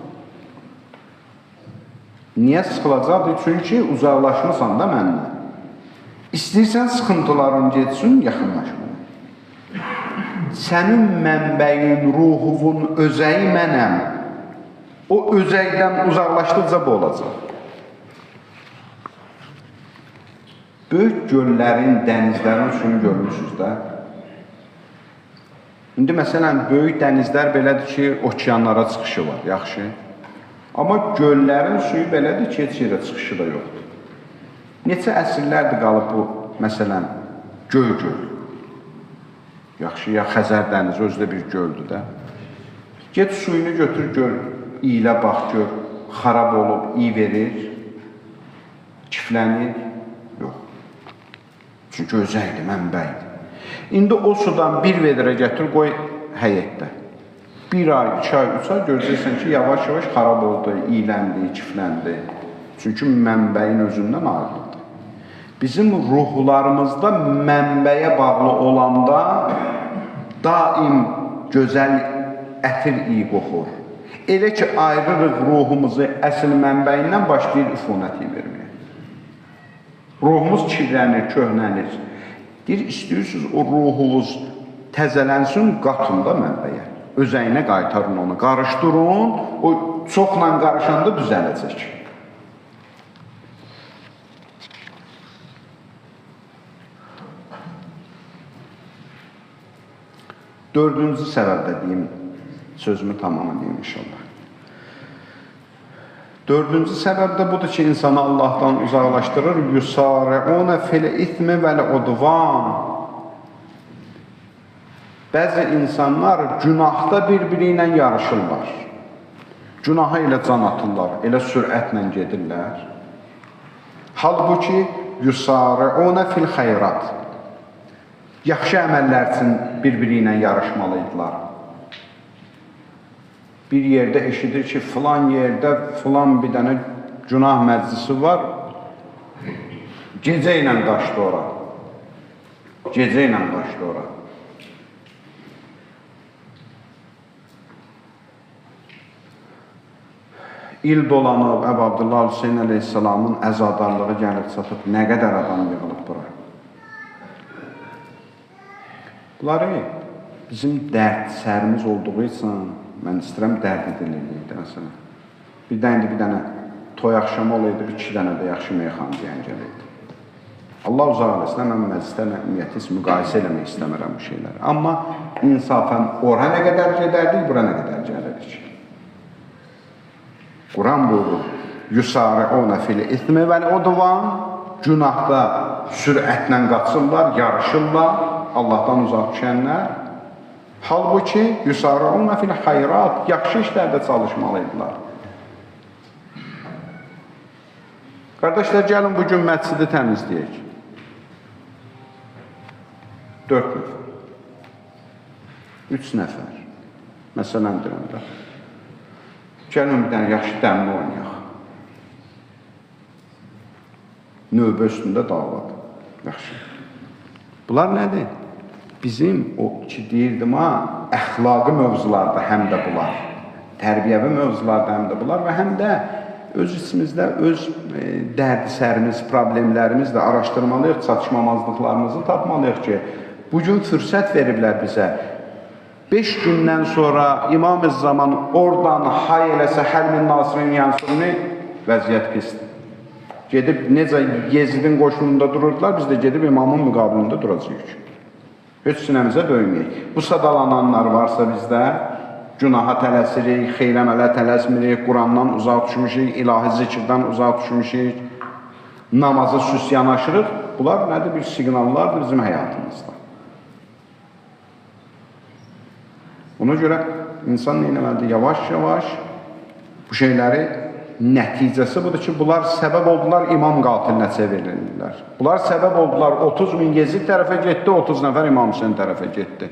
Niyə sıxılacaqdır? Çünki uzaqlaşmısan da mənimlə. İstəyirsən sıxıntıların geçsin, yaxınlaşma. Sənin mənbəyin, ruhuvun, özəyi mənəm. O özəkdən uzaqlaşdıqca bu olacaq. Böyük göllərin, dənizlərin suyunu görmüşsünüz də. İndi məsələn, böyük dənizlər belədir ki, okeanlara çıxışı var, yaxşı. Amma göllərin suyu belədir ki, heç yerə çıxışı da yoxdur. Neçə əsrlərdir qalıb bu, məsələn, göl. Yaxşı, ya Xəzər dənizi özü də bir göldür də. Get suyunu götür, göl, iyilə bax, gör, xarab olub, iyi verir, kiflənir, yox. Çünki özəkdir, mənbəydir. İndi o sudan bir vedrə gətir, qoy həyətdə. 1 ay, 2 ay, 3 ay görəcəksən ki, yavaş-yavaş xarab oldu, iyləndi, kifləndi. Çünki mənbəyin özündən ayrıldı. Bizim ruhlarımızda mənbəyə bağlı olanda daim gözəl ətir iyi qoxur. Elə ki, ayrırıq ruhumuzu əsl mənbəyindən başlayır üfunət verməyə. Ruhumuz kirlənir, köhnənir. Deyir, istəyirsiniz o ruhunuz təzələnsin, qatın da mənbəyə. Özəyinə qaytarın onu, qarışdırın, o çoxla qarışanda düzələcək. Dördüncü səbəbdə deyim, sözümü tamam edeyim inşallah. Dördüncü səbəb də budur ki, insanı Allahdan uzaqlaşdırır. Yusari'una fil ithmi vəl udvan. Bəzi insanlar günahda bir-biri ilə yarışırlar. Günaha elə can atırlar, elə sürətlə gedirlər. Halbuki yusari'una fil xeyrat. Yaxşı əməllər üçün bir-biri ilə yarışmalıydılar. Bir yerdə eşidir ki, filan yerdə filan bir dənə günah məclisi var, gecə ilə qaçdı ora. Gecə ilə qaçdı ora. İl dolanıb, Əbu Abdullah Hüseyin əleyhissalamın əzadarlığı gəlib çatıb, nə qədər adam yığılıb bura. Bunları bizim dərd, sərimiz olduğu üçün mən istəyirəm dərd edilirdi. Bir dənə toy axşamı olaydı, 2 dənə də yaxşı meyxan deyən gəlirdi. Allah uzaq eləsin, mən məclislərlə ümumiyyətlə heç müqayisə eləmək istəmirəm bu şeyləri. Amma insafən ora nə qədər gedərdik, bura nə qədər gəlirdik. Quran buyurur, yusari'una fil ithmi vəl udvan, günahda sürətlə qaçırlar, yarışırlar, Allahdan uzaq düşənlər. Halbuki yusari'una fil xeyrat, yaxşı işlərdə çalışmalıydılar. Qardaşlar, gəlin bugün məscidi təmizləyək. 4 nəfər, 3 nəfər, məsələndirəndə. Gəlin bir dənə yaxşı dəmli oynayaq. Növbə üstündə davadır. Yaxşı. Bunlar nədir? Bizim o ki deyirdim ha, əxlaqi mövzularda həm də bunlar, tərbiyəvi mövzularda həm də bunlar və həm də öz içimizdə öz dərd-sərimiz, problemlərimiz də araşdırmalıyıq, çatışmamazlıqlarımızı tapmalıyıq ki, bugün fürsət veriblər bizə. 5 gündən sonra İmam-ı Zaman oradan hay eləsə Həlmin Nasirin Yansurni vəziyyət pisdir. Gedib necə Yezidin qoşununda dururdular, biz də gedib imamın müqabilində duracağıq. Heç sinəmizə döyməyik. Bu sadalananlar varsa bizdə günaha tələsirik, xeyləmələ tələsmirik, Qurandan uzaq düşmüşük, ilahi zikirdən uzaq düşmüşük, namaza süs yanaşırıq. Bunlar nədir? Bir siqnallardır bizim həyatımızda. Ona görə insan nə eləməlidir? Yavaş-yavaş bu şeyləri nəticəsi budur ki, bunlar səbəb oldular imam qatilinə çevrilirlər. Bunlar səbəb oldular 30 min Yezid tərəfə getdi, 30 nəfər İmam Hüseyin tərəfə getdi.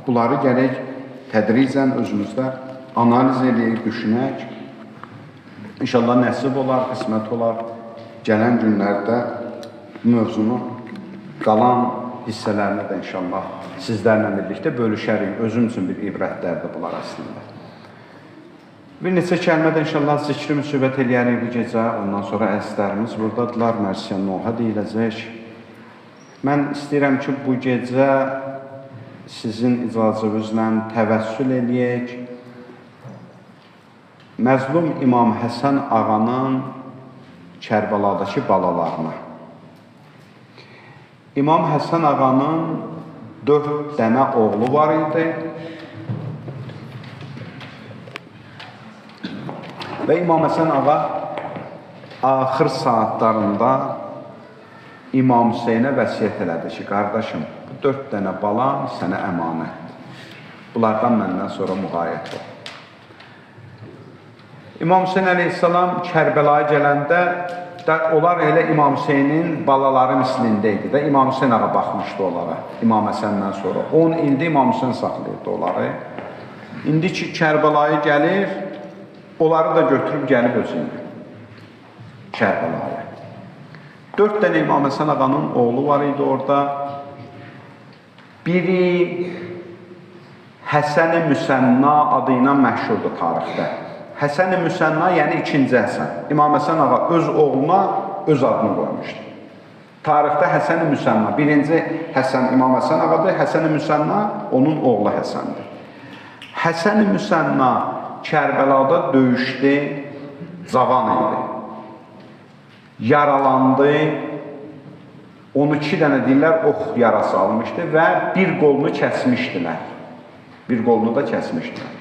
Bunları gərək tədricən özümüzdə analiz edək, düşünək. İnşallah nəsib olar, qismət olar. Gələn günlərdə mövzunu qalan hissələrini də inşallah sizlərlə birlikdə bölüşərik. Özüm üçün bir ibrətlərdir bunlar əslində. Bir neçə kəlmə də inşallah zikri müsibət eləyərik bu gecə. Ondan sonra əzizlərimiz buradadırlar. Mərsiyan Noha deyiləcək. Mən istəyirəm ki, bu gecə sizin icazınızla təvəssül eləyək. Məzlum İmam Həsən ağanın Kərbəladakı balalarına. İmam Həsən ağanın 4 dənə oğlu var idi və İmam Həsən ağa axır saatlarında İmam Hüseynə vəsiyyət elədi ki, qardaşım, bu 4 dənə balam sənə əmanətdir. Bunlardan məndən sonra müğayət ol. İmam Hüseyin əleyhissalam Kərbəlaya gələndə onlar elə İmam Hüseynin balaları mislində idi də. İmam Hüseyin ağa baxmışdı onlara, İmam Həsəndən sonra. 10 ildə İmam Hüseyin saxlayırdı onları. İndi ki, Kərbəlaya gəlir, onları da götürüb gəlib özündə. Kərbəlaya. 4 dənə İmam Həsən ağanın oğlu var idi orada. Biri Həsən-i Müsənna adı ilə məşhurdur tarixdə. Həsən-i Müsənna, yəni 2-ci Həsən. İmam Həsən ağa öz oğluna öz adını qoymuşdu. Tarixdə Həsən-i Müsənna, 1-ci Həsən İmam Həsən ağadır, Həsən-i Müsənna onun oğlu Həsəndir. Həsən-i Müsənna Kərbəlada döyüşdü, cavan idi. Yaralandı, 12 dənə deyirlər, ox yarası almışdı və bir qolunu kəsmişdilər. Bir qolunu da kəsmişdilər.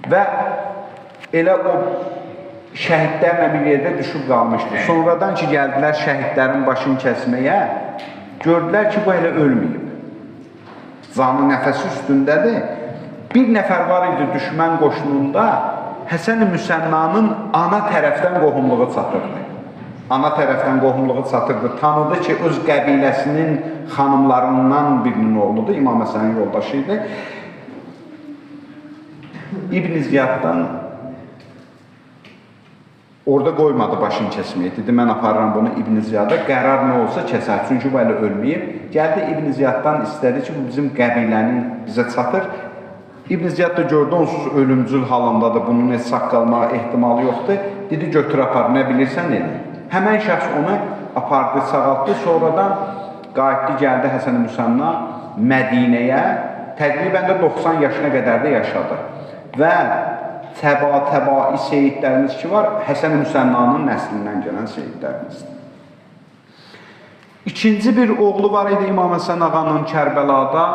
Və elə o şəhidlərlə bir yerdə düşüb qalmışdı. Sonradan ki, gəldilər şəhidlərin başını kəsməyə, gördülər ki, bu elə ölməyib. Zanı nəfəsi üstündədir. Bir nəfər var idi düşmən qoşununda, Həsən-i Müsənnanın ana tərəfdən qohumluğu çatırdı. Ana tərəfdən qohumluğu çatırdı. Tanıdı ki, öz qəbiləsinin xanımlarından birinin oğludur, İmam Həsənin yoldaşı idi. İbn Ziyaddan orada qoymadı başını kəsməyə. Dedi, mən aparıram bunu İbn Ziyada, qərar nə olsa kəsər. Çünki bu elə ölməyib. Gəldi İbn Ziyaddan istədi ki, bu bizim qəbilənin bizə çatır. İbn Ziyad da gördü, onsuz ölümcül halındadır, bunun heç sağ qalmağa ehtimalı yoxdur. Dedi, götür apar, nə bilirsən elə. Həmən şəxs onu apardı, sağaltdı. Sonradan qayıtdı, gəldi Həsən-i Müsənna Mədinəyə. Təqribən də 90 yaşına qədər də yaşadı. Və təbai seyidlərimiz ki var, Həsən-i Müsənnanın nəslindən gələn seyidlərimizdir. İkinci bir oğlu var idi İmam Həsən ağanın Kərbəlada.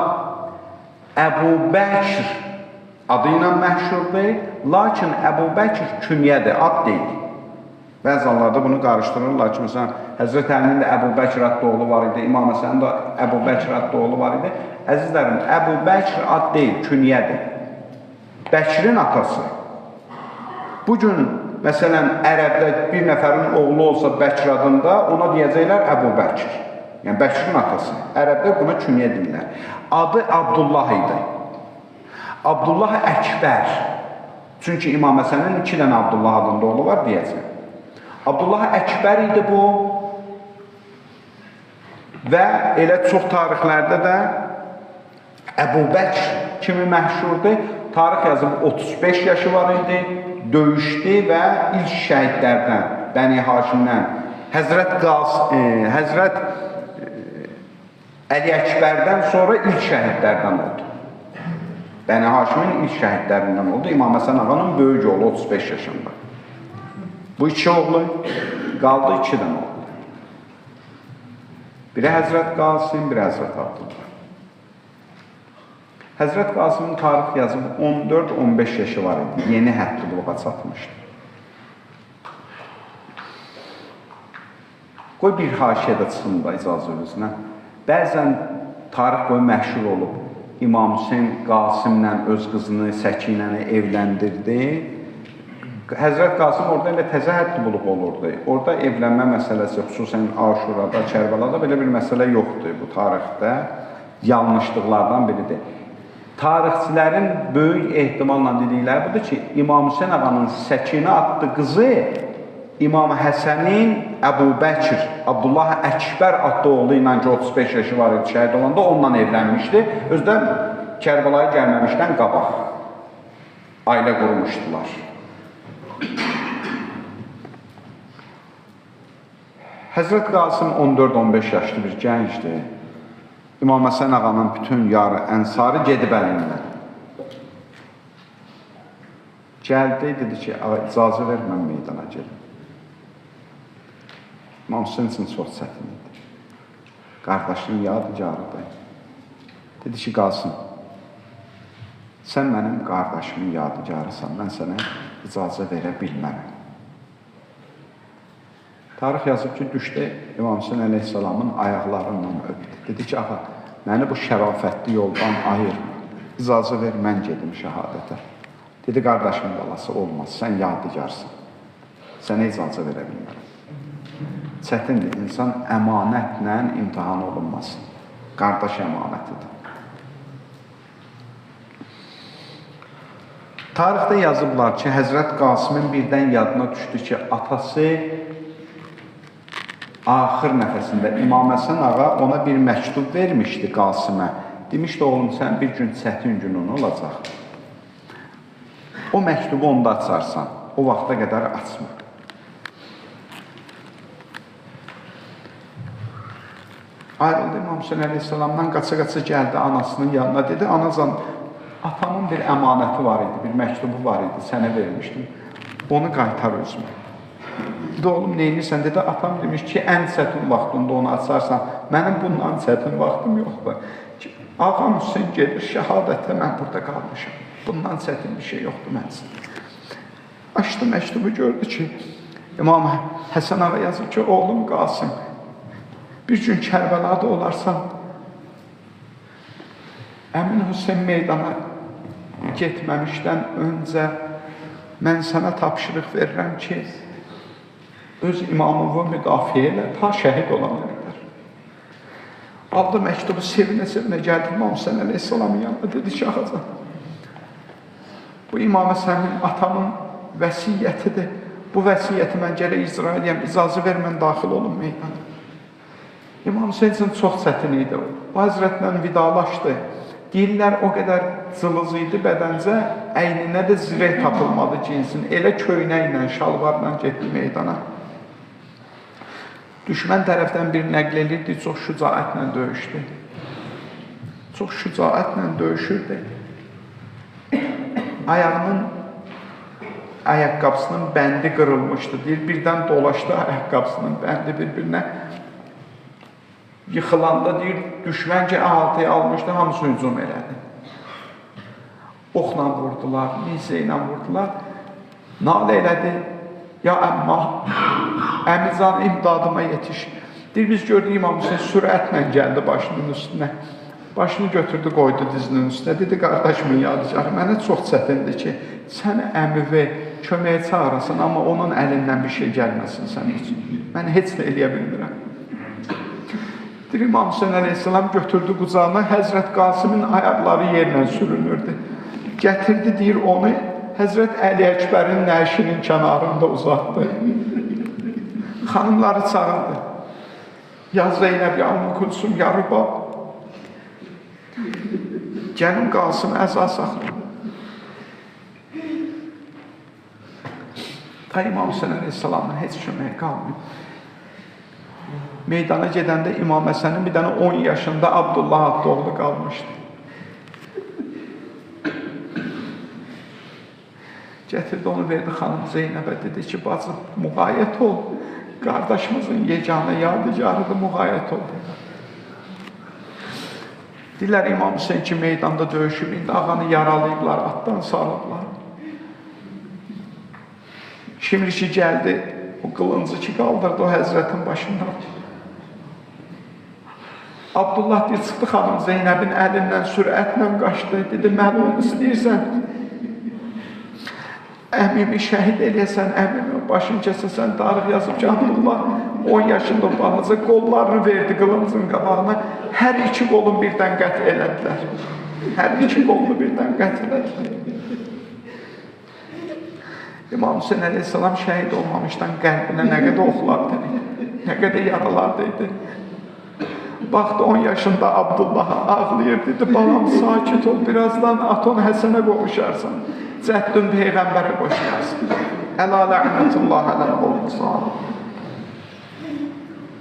Əbu Bəkir adı ilə məşhurdur, lakin Əbu Bəkir künyədir, ad deyil. Bəzənlərdə bunu qarışdırırlar ki, məsələn, Həzrət Əlinin də Əbu Bəkir adlı oğlu var idi, İmam Həsənin də Əbu Bəkir adlı oğlu var idi. Əzizlərim, Əbu Bəkir ad deyil, künyədir. Bəkirin atası. Bugün, məsələn, ərəbdə bir nəfərin oğlu olsa Bəkir adında, ona deyəcəklər Əbu Bəkir. Yəni, Bəkirin atası. Ərəbdə buna künyə deyirlər. Adı Abdullah idi. Abdullah Əkbər. Çünki İmam Həsənin 2 dənə Abdullah adında oğlu var deyəcək. Abdullah Əkbər idi bu. Və elə çox tarixlərdə də Əbu Bəkr kimi məşhurdur. Tarix yazıb 35 yaşı var idi. Döyüşdü və ilk şəhidlərdən, Bəni Haşimdən, Həzrət Əli Əkbərdən sonra ilk şəhidlərdən oldu. Bəni Haşimin ilk şəhidlərindən oldu. İmam Həsən ağanın böyük oğlu 35 yaşında. Bu 2 oğlu qaldı, 2 dənə oğlu. Biri Həzrət Qasım, biri Həzrət Abdullah. Həzrət Qasımın tarix yazıb 14-15 yaşı var idi. Yeni həddi buluğa çatmışdı. Qoy bir haşiyədə çıxın da icazə özünə. Bəzən tarix boyu məşhur olub. İmam Hüseyin Qasımla öz qızını, Səkinəni evləndirdi. Həzrət Qasım orada elə təzə həddi bulub olurdu. Orada evlənmə məsələsi, xüsusən Aşurada, Kərbəlada belə bir məsələ yoxdur bu tarixdə. Yanlışlıqlardan biridir. Tarixçilərin böyük ehtimalla dedikləri budur ki, İmam Hüseyin ağanın Səkinə adlı qızı İmam Həsənin Əbu Bəkir, Abdullah Əkbər adlı oğlu ilə ki 35 yaşı var idi şəhid olanda onunla evlənmişdi. Özdən Kərbəlaya gəlməmişdən qabaq ailə qurmuşdular. Həzrət Qasım 14-15 yaşlı bir gəncdir. İmam Həsən ağanın bütün yarı ənsarı gedib əlindən. Gəldi, dedi ki, icazə ver, mən meydana gelim. İmam Hüseyin üçün çox çətin idi. Qardaşının yadigarıdır. Dedi ki, Qasım, sən mənim qardaşımın yadigarısan, mən sənə icazə verə bilmərəm. Tarix yazıb ki, düşdü İmam Hüseyin əleyhissalamın ayaqlarından öpdü. Dedi ki, ağa, məni bu şərafətli yoldan ayırma. İcazə ver, mən gedim şəhadətə. Dedi, qardaşımın balası olmaz, sən yadigarsın. Sənə icazə verə bilmərəm. Çətindir, insan əmanətlə imtihan olunmasın. Qardaş əmanətidir. Tarixdə yazıblar ki, Həzrət Qasımın birdən yadına düşdü ki, atası axır nəfəsində İmam Həsən ağa ona bir məktub vermişdi Qasımə. Demişdi, oğlum, sən bir gün çətin günün olacaq. O məktubu onda açarsan, o vaxta qədər açma. Ayrıldı İmam Hüseyin əleyhissalamdan, qaça-qaça gəldi anasının yanına, dedi, anacan, atamın bir əmanəti var idi, bir məktubu var idi, sənə vermişdim. Onu qaytar özümə. Dedi, oğlum, neyinirsən? Dedi, atam demiş ki, ən çətin vaxtında onu açarsan, mənim bundan çətin vaxtım yoxdur. Ağam Hüseyin gelir şəhadətə, mən burada qalmışam. Bundan çətin bir şey yoxdur mənsin. Açdı məktubu, gördü ki, İmam Həsən ağa yazır ki, oğlum Qasım, bir gün Kərbəlada olarsan, Əmin Hüseyin meydana getməmişdən öncə mən sənə tapşırıq verirəm ki, öz imamını müdafiə elə, ta şəhid olana qədər. Aldı məktubu, sevinə-sevinə gəldi İmam Hüseyin əleyhissalamın yanına, dedi ki, ağacan, bu İmam Həsənin atamın vəsiyyətidir. Bu vəsiyyəti mən gərək icra edəyəm, icazə ver, mən daxil olum meydana. İmam Hüseyin üçün çox çətin idi. O həzrətlə vidalaşdı. Deyirlər, o qədər cılız idi bədəncə, əyninə də zirək tapılmadı cinsin. Elə köynəklə, şalvarla getdi meydana. Düşmən tərəfdən bir nəql edirdi, çox şücaətlə döyüşdü. Çox şücaətlə döyüşürdü. Ayağının ayaqqabısının bəndi qırılmışdı, deyir, birdən dolaşdı ayaqqabısının bəndi bir-birinə. Yıxılanda, deyir, düşmən ki, əhatəyə almışdı, hamısı hücum elədi. Oxla vurdular, nizə ilə vurdular. Nalə elədi, ya əmma, əmican imdadıma yetiş. Deyir, biz gördük İmam Hüseyin sürətlə gəldi başının üstünə. Başını götürdü, qoydu dizinin üstünə. Dedi, qardaşımın yadigarı, mənə çox çətindir ki, sən əmivi köməyə çağırasın, amma onun əlindən bir şey gəlməsin sən üçün. Mən heç də eləyə bilmirəm. Deyir, İmam Hüseyin əleyhissalam götürdü qucağına, Həzrət Qasımın ayaqları yerlə sürünürdü. Gətirdi, deyir, onu Həzrət Əli Əkbərin nəşinin kənarında uzatdı. Xanımları çağırdı. Ya Zeynəb, ya Ümmü Kulsum, ya Rübab. Gəlin Qasım əza saxlayın. Ta İmam Hüseyin əleyhissalamın heç köməyi qalmıyor. Meydana gedəndə İmam Həsənin bir dənə 10 yaşında Abdullah adlı oğlu qalmışdı. Gətirdi, onu verdi xanım Zeynəbə, dedi ki, bacı, müğayət ol. Qardaşımızın yeganə yadigarıdır, müğayət ol. Deyirlər, İmam Hüseyin ki, meydanda döyüşüb, indi ağanı yaralayıblar, atdan sarıblar. Şimdi ki, gəldi, o qılıncı ki, qaldırdı o həzrətin başından. Abdullah bir çıxdı xanım Zeynəbin əlindən sürətlə qaçdı, dedi, məlum istəyirsən, əmimi şəhid eləyəsən, əmimi başını kəsəsən, tarix yazıb ki, Abdullah 10 yaşında balaca qollarını verdi qılıncın qabağına, hər iki qolun birdən qət elədilər. Hər iki qolunu birdən qət elədilər. İmam Hüseyin əleyhissalam şəhid olmamışdan qəlbinə nə qədər oxlar dedi, nə qədər yaralar dedi. Baxdı 10 yaşında Abdullah'a ağlayır, dedi, balam sakit ol, birazdan aton Həsənə qovuşarsan, cəddün Peyğəmbərə qoşarsın. Əla lə'nətullah ələl qovmusan.